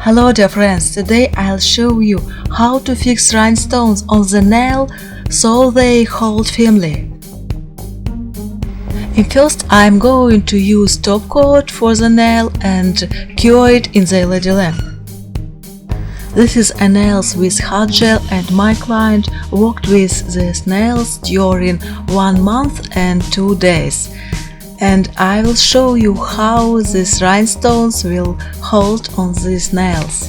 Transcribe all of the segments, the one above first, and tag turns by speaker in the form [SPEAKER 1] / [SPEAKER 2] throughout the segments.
[SPEAKER 1] Hello dear friends, today I'll show you how to fix rhinestones on the nail so they hold firmly. First I'm going to use top coat for the nail and cure it in the LED lamp. This is a nails with hard gel and my client worked with these nails during 1 month and 2 days. And I will show you how these rhinestones will hold on these nails.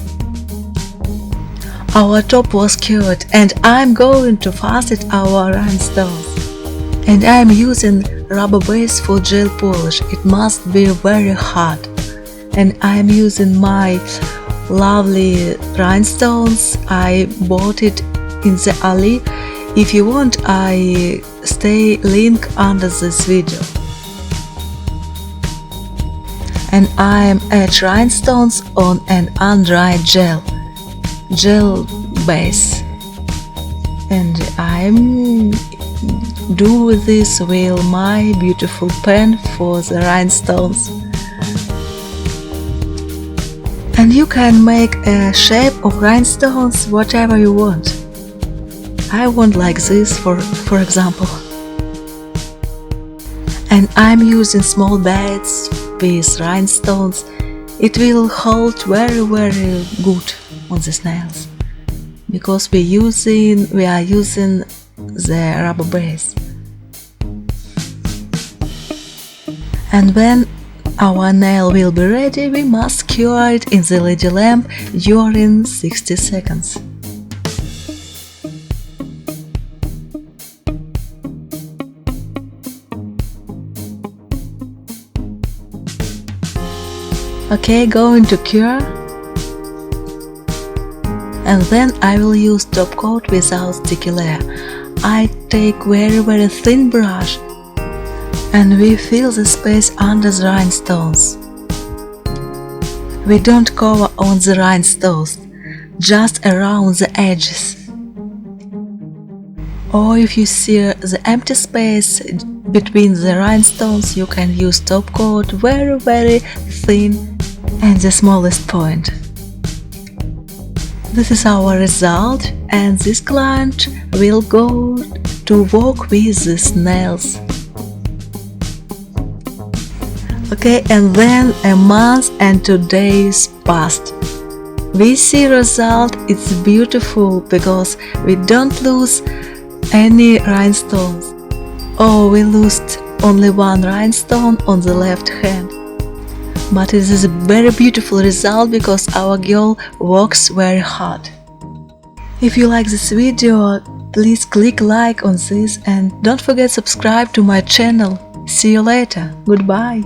[SPEAKER 1] Our top was cured and I'm going to fasten our rhinestones. And I'm using rubber base for gel polish. It must be very hard. And I'm using my lovely rhinestones. I bought it in the alley. If you want, I stay link under this video. And I'm at rhinestones on an undried gel base, and I'm do this with my beautiful pen for the rhinestones. And you can make a shape of rhinestones whatever you want. I want like this for example. And I'm using small beads with rhinestones. It will hold very good on these nails because we are using the rubber base. And when our nail will be ready, we must cure it in the LED lamp during 60 seconds. Okay, going to cure, and then I will use top coat without sticky layer. I take very thin brush and we fill the space under the rhinestones. We don't cover on the rhinestones, just around the edges. Or if you see the empty space between the rhinestones, you can use top coat very thin and the smallest point. This is our result, and this client will go to work with these nails. Okay, and then a month and 2 days passed. We see result. It's beautiful because we don't lose any rhinestones. Oh, we lost only one rhinestone on the left hand. But it is a very beautiful result because our girl works very hard. If you like this video, please click like on this and don't forget subscribe to my channel. See you later. Goodbye.